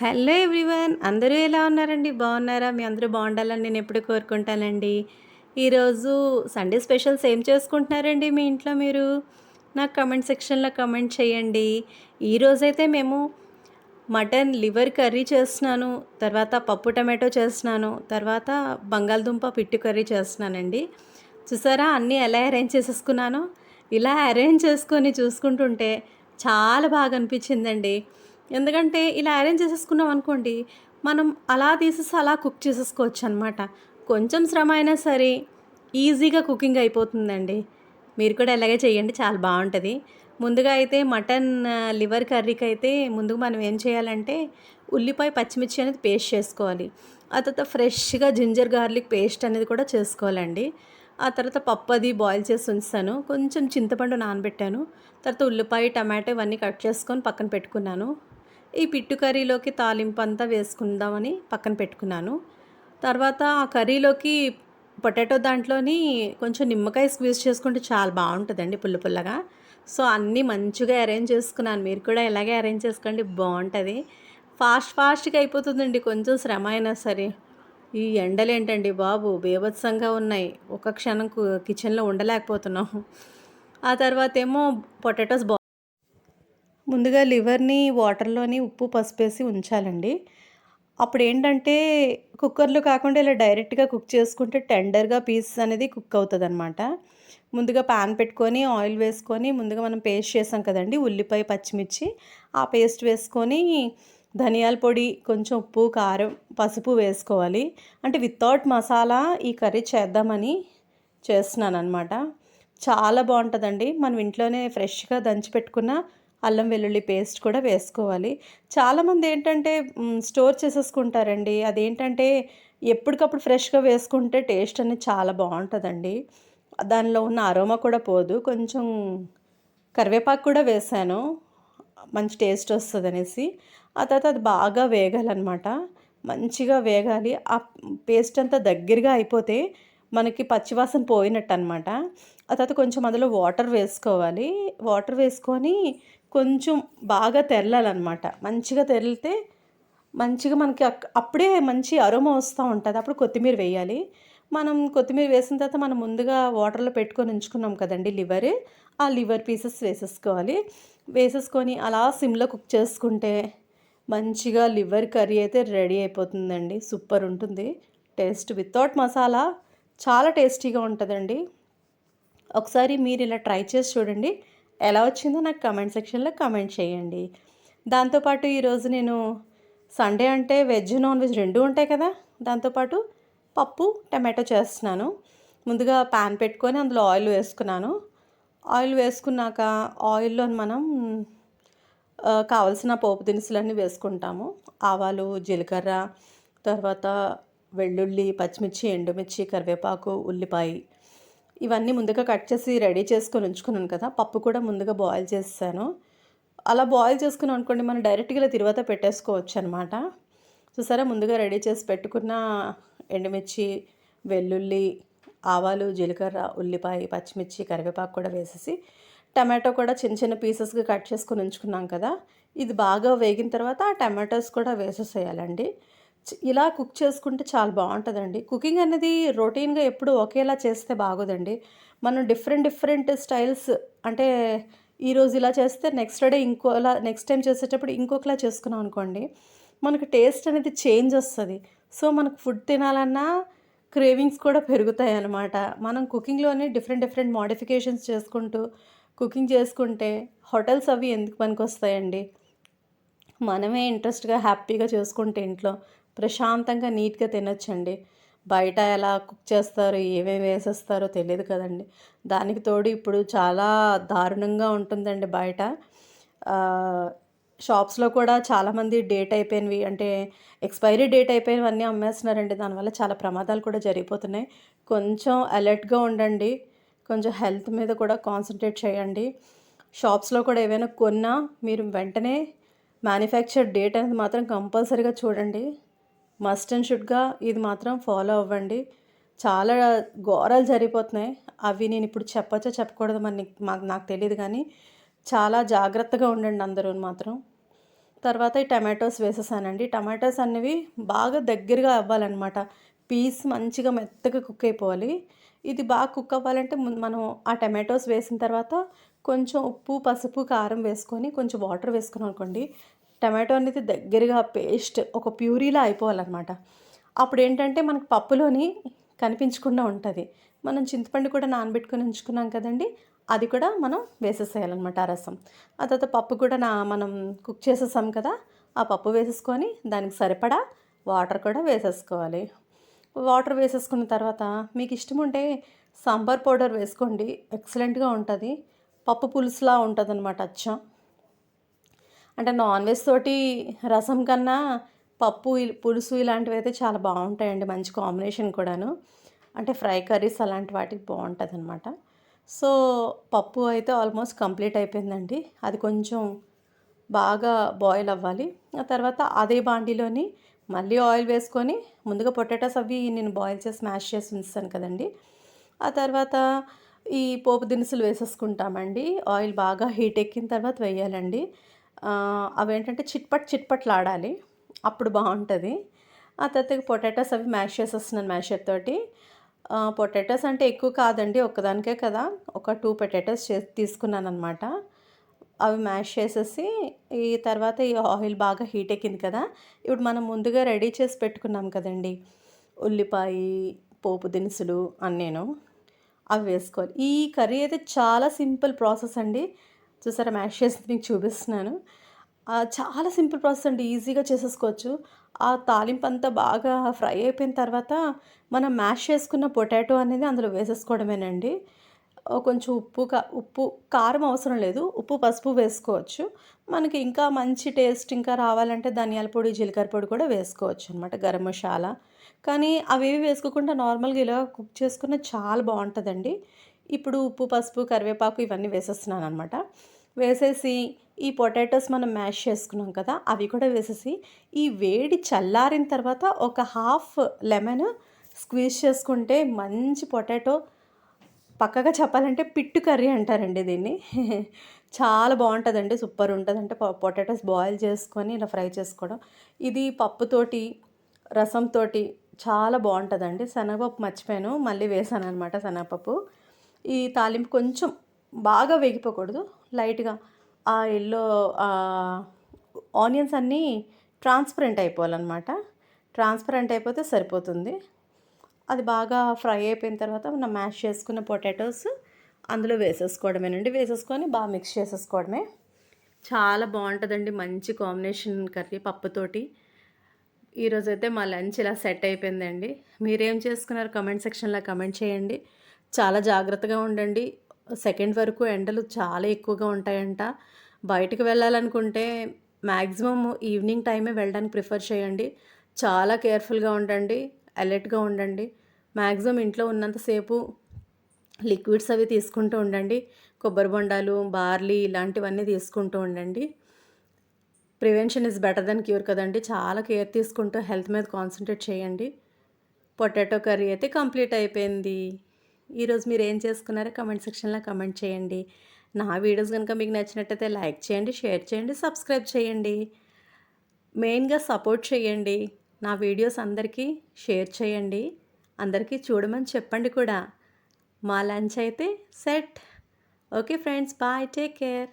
Hello everyone, అందరూ ఎలా ఉన్నారండి? బాగున్నారా? మీ అందరూ బాగుండాలని నేను ఎప్పుడు కోరుకుంటానండి. ఈరోజు సండే స్పెషల్స్ ఏం చేసుకుంటున్నారండి మీ ఇంట్లో మీరు? నాకు కమెంట్ సెక్షన్లో కమెంట్ చేయండి. ఈరోజైతే మేము మటన్ లివర్ కర్రీ చేస్తున్నాను, తర్వాత పప్పు టమాటో చేస్తున్నాను, తర్వాత బంగాళదుంప పిట్టు కర్రీ చేస్తున్నానండి. చూసారా అన్నీ ఎలా అరేంజ్ చేసేసుకున్నానో? ఇలా అరేంజ్ చేసుకొని చూసుకుంటుంటే చాలా బాగా అనిపించిందండి. ఎందుకంటే ఇలా అరేంజ్ చేసేసుకున్నాం అనుకోండి, మనం అలా తీసేసి అలా కుక్ చేసేసుకోవచ్చు అనమాట. కొంచెం శ్రమ అయినా సరే ఈజీగా కుకింగ్ అయిపోతుందండి. మీరు కూడా ఇలాగే చేయండి, చాలా బాగుంటుంది. ముందుగా అయితే మటన్ లివర్ కర్రీకి అయితే ముందుగా మనం ఏం చేయాలంటే ఉల్లిపాయ పచ్చిమిర్చి అనేది పేస్ట్ చేసుకోవాలి. ఆ తర్వాత ఫ్రెష్గా జింజర్ గార్లిక్ పేస్ట్ అనేది కూడా చేసుకోవాలండి. ఆ తర్వాత పప్పు అది బాయిల్ చేసి ఉంచాను, కొంచెం చింతపండు నానబెట్టాను, తర్వాత ఉల్లిపాయ టమాటో ఇవన్నీ కట్ చేసుకొని పక్కన పెట్టుకున్నాను. ఈ పిట్టు కర్రీలోకి తాలింపు అంతా వేసుకుందామని పక్కన పెట్టుకున్నాను. తర్వాత ఆ కర్రీలోకి పొటాటో దాంట్లోని కొంచెం నిమ్మకాయ స్క్వీజ్ చేసుకుంటే చాలా బాగుంటుందండి, పుల్ల పుల్లగా. సో అన్నీ మంచిగా అరేంజ్ చేసుకున్నాను. మీరు కూడా ఇలాగే అరేంజ్ చేసుకోండి, బాగుంటుంది. ఫాస్ట్గా అయిపోతుందండి, కొంచెం శ్రమ అయినా సరే. ఈ ఎండలు ఏంటండి బాబు, బీభత్సంగా ఉన్నాయి. ఒక క్షణం కిచెన్లో ఉండలేకపోతున్నాం. ఆ తర్వాత ఏమో పొటాటోస్ ముందుగా లివర్ని వాటర్లోని ఉప్పు పసుపేసి ఉంచాలండి. అప్పుడేంటంటే కుక్కర్‌లో కాకుండా ఇలా డైరెక్ట్‌గా కుక్ చేసుకుంటే టెండర్‌గా పీస్ అనేది కుక్ అవుతదనమాట. ముందుగా పాన్ పెట్టుకొని ఆయిల్ వేసుకొని ముందుగా మనం పేస్ట్ చేసాం కదండీ! ఉల్లిపాయ, పచ్చిమిర్చి ఆ పేస్ట్ వేసుకొని ధనియాల పొడి, కొంచెం ఉప్పు, కారం, పసుపు వేసుకోవాలి. అంటే వితౌట్ మసాలా ఈ కర్రీ చేద్దామని చేస్తున్నాననమాట. చాలా బావుంటదండి. మనం ఇంట్లోనే ఫ్రెష్‌గా దంచి పెట్టుకున్న అల్లం వెల్లుల్లి పేస్ట్ కూడా వేసుకోవాలి. చాలామంది ఏంటంటే స్టోర్ చేసేసుకుంటారండి. అదేంటంటే ఎప్పటికప్పుడు ఫ్రెష్‌గా వేసుకుంటే టేస్ట్ అనేది చాలా బావుంటదండి. దానిలో ఉన్న అరోమా కూడా పోదు. కొంచెం కరివేపాకు కూడా వేశాను, మంచి టేస్ట్ వస్తదనేసి. ఆ తర్వాత అది బాగా వేగాలనమాట. మంచిగా వేగాలి. ఆ పేస్ట్ అంతా దగ్గరగా అయిపోతే మనకి పచ్చివాసన పోయినట్టనమాట. ఆ తర్వాత కొంచెం అందులో వాటర్ వేసుకోవాలి. వాటర్ వేసుకొని కొంచెం బాగా తెరలాలనమాట. మంచిగా తెరిలితే మంచిగా మనకి అప్పుడే మంచి అరోమా వస్తూ ఉంటది. అప్పుడు కొత్తిమీర వేయాలి. మనం కొత్తిమీర వేసిన తర్వాత మనం ముందుగా వాటర్‌లో పెట్టుకొని ఉంచుకున్నాం కదండీ లివర్. ఆ లివర్ పీసెస్ వేసేసుకోవాలి. వేసేసుకొని అలా సిమ్‌లో కుక్ చేసుకుంటే మంచిగా లివర్ కర్రీ అయితే రెడీ అయిపోతుందండి. సూపర్ ఉంటుంది. టేస్ట్ వితౌట్ మసాలా చాలా టేస్టీగా ఉంటదండి. ఒకసారి మీరు ఇలా ట్రై చేసి చూడండి. ఎలా వచ్చిందో నాకు కామెంట్ సెక్షన్‌లో కామెంట్ చేయండి. దాంతోపాటు ఈరోజు నేను సండే అంటే వెజ్, నాన్ వెజ్ 2 ఉంటాయి కదా! దాంతోపాటు పప్పు, టమాటో చేస్తున్నాను. ముందుగా పాన్ పెట్టుకొని అందులో ఆయిల్ వేసుకున్నాను. ఆయిల్ వేసుకున్నాక ఆయిల్‌లోని మనం కావాల్సిన పోపు దినుసులన్నీ వేసుకుంటాము. ఆవాలు, జీలకర్ర, తర్వాత వెల్లుల్లి, పచ్చిమిర్చి, ఎండుమిర్చి, కరివేపాకు, ఉల్లిపాయ ఇవన్నీ ముందుగా కట్ చేసి రెడీ చేసుకొని ఉంచుకున్నాను కదా! పప్పు కూడా ముందుగా బాయిల్ చేసేసాను. అలా బాయిల్ చేసుకున్నాం అనుకోండి, మనం డైరెక్ట్‌గా ఇలా తిరువాత పెట్టేసుకోవచ్చనమాట. చూసారా ముందుగా రెడీ చేసి పెట్టుకున్న ఎండుమిర్చి, వెల్లుల్లి, ఆవాలు, జీలకర్ర, ఉల్లిపాయ, పచ్చిమిర్చి, కరివేపాకు కూడా వేసేసి టమాటో కూడా చిన్న చిన్న పీసెస్‌గా కట్ చేసుకొని ఉంచుకున్నాం కదా! ఇది బాగా వేగిన తర్వాత ఆ టమాటోస్ కూడా వేసేసేయాలండి. ఇలా కుక్ చేసుకుంటే చాలా బావుంటదండి. కుకింగ్ అనేది రొటీన్‌గా ఎప్పుడు ఒకేలా చేస్తే బాగోదండి. మనం డిఫరెంట్ డిఫరెంట్ స్టైల్స్ అంటే ఈరోజు ఇలా చేస్తే నెక్స్ట్ డే ఇంకోలా, నెక్స్ట్ టైమ్ చేసేటప్పుడు ఇంకొకలా చేసుకున్నాం అనుకోండి, మనకు టేస్ట్ అనేది చేంజ్ వస్తది. సో, మనకు ఫుడ్ తినాలన్నా క్రేవింగ్స్ కూడా పెరుగుతాయన్నమాట. మనం కుకింగ్‌లోనే డిఫరెంట్ డిఫరెంట్ మోడిఫికేషన్స్ చేసుకుంటూ కుకింగ్ చేసుకుంటే హోటల్స్ అవి ఎందుకు పనికొస్తాయండి? మనమే ఇంట్రెస్ట్‌గా, హ్యాపీగా చేసుకుంటే ఇంట్లో ప్రశాంతంగా, నీట్‌గా తినొచ్చండి. బయట ఎలా కుక్ చేస్తారో, ఏమేమి వేసేస్తారో తెలీదు కదండీ! దానికి తోడు ఇప్పుడు చాలా దారుణంగా ఉంటుందండి బయట. ఆహ్, షాప్స్‌లో కూడా చాలామంది డేట్ అయిపోయినవి అంటే ఎక్స్‌పైరీ డేట్ అయిపోయినవన్నీ అమ్మేస్తున్నారండి. దానివల్ల చాలా ప్రమాదాలు కూడా జరిగిపోతున్నాయి. కొంచెం అలర్ట్‌గా ఉండండి. కొంచెం హెల్త్ మీద కూడా కాన్సంట్రేట్ చేయండి. షాప్స్‌లో కూడా ఏవైనా కొన్నా మీరు వెంటనే మ్యానుఫ్యాక్చర్ డేట్ అనేది మాత్రం కంపల్సరీగా చూడండి. మస్ట్ అండ్ షుడ్‌గా ఇది మాత్రం ఫాలో అవ్వండి. చాలా ఘోరాలు జరిగిపోతున్నాయి. అవి నేనిప్పుడు చెప్పచ్చో చెప్పకూడదో మరి నాకు తెలీదు గానీ, చాలా జాగ్రత్తగా ఉండండి అందరూను మాత్రం. తర్వాత ఈ టమాటోస్ వేసేసానండి. టమాటోస్ అనేవి బాగా దగ్గరగా అవ్వాలనమాట. పీస్ మంచిగా మెత్తగా కుక్ అయిపోవాలి. ఇది బాగా కుక్ అవ్వాలంటే మనం ఆ టమాటోస్ వేసిన తర్వాత కొంచెం ఉప్పు, పసుపు, కారం వేసుకొని కొంచెం వాటర్ వేసుకున్నామనుకోండి, టమాటో అనేది దగ్గరగా పేస్ట్ ఒక ప్యూరీలా అయిపోవాలనమాట. అప్పుడేంటంటే మనకు పప్పులోని కనిపించకుండా ఉంటది. మనం చింతపండు కూడా నానబెట్టుకొని ఉంచుకున్నాం కదండీ! అది కూడా మనం వేసేసేయాలనమాట ఆ రసం. ఆ తర్వాత పప్పు కూడా మనం కుక్ చేసేసాం కదా! ఆ పప్పు వేసేసుకొని దానికి సరిపడా వాటర్ కూడా వేసేసుకోవాలి. వాటర్ వేసేసుకున్న తర్వాత మీకు ఇష్టముంటే సాంబార్ పౌడర్ వేసుకోండి. ఎక్సలెంట్‌గా ఉంటది. పప్పు పులుసులా ఉంటదనమాట అచ్చం. అంటే నాన్ వెజ్ తోటి రసం కన్నా పప్పు, పులుసు ఇలాంటివైతే చాలా బావుంటాయండి. మంచి కాంబినేషన్ కూడాను. అంటే ఫ్రై కర్రీస్ అలాంటి వాటికి బావుంటదనమాట. సో, పప్పు అయితే ఆల్మోస్ట్ కంప్లీట్ అయిపోయిందండి. అది కొంచెం బాగా బాయిల్ అవ్వాలి. ఆ తర్వాత అదే బాండీలోని మళ్ళీ ఆయిల్ వేసుకొని ముందుగా పొటాటోస్ అవి నేను బాయిల్ చేసి స్మాష్ చేసి ఉంచేసాను కదండీ! ఆ తర్వాత ఈ పోపు దినుసులు వేసేసుకుంటామండి. ఆయిల్ బాగా హీట్ ఎక్కిన తర్వాత వేయాలండి. అవేంటంటే చిట్పట్ చిట్పట్లాడాలి. అప్పుడు బావుంటది. ఆ తర్వాత పొటాటోస్ అవి మ్యాష్ చేసేస్తున్నాను మ్యాషర్ తోటి. పొటాటోస్ అంటే ఎక్కువ కాదండి. ఒక్కదానికే కదా! ఒక 2 పొటాటోస్ తీసుకున్నాననమాట. అవి మ్యాష్ చేసేసి ఈ తర్వాత ఈ ఆయిల్ బాగా హీట్ ఎక్కింది కదా! ఇప్పుడు మనం ముందుగా రెడీ చేసి పెట్టుకున్నాం కదండీ! ఉల్లిపాయి, పోపు దినుసులు అన్నీను. అవి వేసుకోవాలి. ఈ కర్రీ అయితే చాలా సింపుల్ ప్రాసెస్ అండి. చూసారా మ్యాష్ చేసింది మీకు చూపిస్తున్నాను. చాలా సింపుల్ ప్రాసెస్ అండి. ఈజీగా చేసేసుకోవచ్చు. ఆ తాలింపంతా బాగా ఫ్రై అయిపోయిన తర్వాత మనం మ్యాష్ చేసుకున్న పొటాటో అనేది అందులో వేసేసుకోవడమేనండి. కొంచెం ఉప్పు, కారం అవసరం లేదు. ఉప్పు, పసుపు వేసుకోవచ్చు. మనకి ఇంకా మంచి టేస్ట్ ఇంకా రావాలంటే ధనియాల పొడి, జీలకర్ర పొడి కూడా వేసుకోవచ్చనమాట. గరం మసాలా. కానీ అవేవి వేసుకోకుండా నార్మల్‌గా ఇలా కుక్ చేసుకున్న చాలా బావుంటదండి. ఇప్పుడు ఉప్పు, పసుపు, కరివేపాకు ఇవన్నీ వేసేస్తున్నాననమాట. వేసేసి ఈ పొటాటోస్ మనం మ్యాష్ చేసుకున్నాం కదా! అవి కూడా వేసేసి ఈ వేడి చల్లారిన తర్వాత ఒక హాఫ్ లెమన్ స్క్వీజ్ చేసుకుంటే మంచి పొటాటో పక్కగా చెప్పాలంటే పిట్టు కర్రీ అంటారండి దీన్ని. చాలా బావుంటదండి. సూపర్ ఉంటది. అంటే పొటాటోస్ బాయిల్ చేసుకొని ఇలా ఫ్రై చేసుకోవడం. ఇది పప్పుతోటి, రసంతోటి చాలా బావుంటదండి. శనగపప్పు మర్చిపోయాను. మళ్ళీ వేసాననమాట శనగపప్పు. ఈ తాలింపు కొంచెం బాగా వేగిపోకూడదు. లైట్‌గా ఆ యెల్లో ఆనియన్స్ అన్నీ ట్రాన్స్పరెంట్ అయిపోవాలనమాట. ట్రాన్స్పరెంట్ అయిపోతే సరిపోతుంది. అది బాగా ఫ్రై అయిపోయిన తర్వాత మనం మ్యాష్ చేసుకున్న పొటాటోస్ అందులో వేసేసుకోవడమేనండి. వేసేసుకొని బాగా మిక్స్ చేసేసుకోవడమే. చాలా బావుంటదండి. మంచి కాంబినేషన్ కర్రీ పప్పుతోటి. ఈరోజైతే మా లంచ్ ఇలా సెట్ అయిపోయిందండి. మీరేం చేసుకున్నారు కామెంట్ సెక్షన్‌లో కామెంట్ చేయండి. చాలా జాగ్రత్తగా ఉండండి. సెకండ్ వరకు ఎండలు చాలా ఎక్కువగా ఉంటాయంట. బయటికి వెళ్ళాలనుకుంటే మాక్సిమం ఈవినింగ్ టైమే వెళ్ళడానికి ప్రిఫర్ చేయండి. చాలా కేర్‌ఫుల్‌గా ఉండండి. అలర్ట్‌గా ఉండండి. మాక్సిమం ఇంట్లో ఉన్నంత సేపు లిక్విడ్స్ అవి తీసుకుంటూ ఉండండి. కొబ్బరి బొండాలు, బార్లీ ఇలాంటివన్నీ తీసుకుంటూ ఉండండి. Prevention is better than cure కదండీ! చాలా కేర్ తీసుకుంటూ హెల్త్ మీద కాన్సంట్రేట్ చేయండి. పొటాటో కర్రీ అయితే కంప్లీట్ అయిపోయింది. ఈరోజు మీరేం చేసుకున్నారో కామెంట్ సెక్షన్‌లో కామెంట్ చేయండి. నా వీడియోస్ గనుక మీకు నచ్చినట్టయితే లైక్ చేయండి, షేర్ చేయండి, సబ్స్క్రైబ్ చేయండి. మెయిన్‌గా సపోర్ట్ చేయండి. నా వీడియోస్ అందరికీ షేర్ చేయండి. అందరికీ చూడమని చెప్పండి కూడా. మా లంచ్ అయితే set. Okay friends, bye. Take care.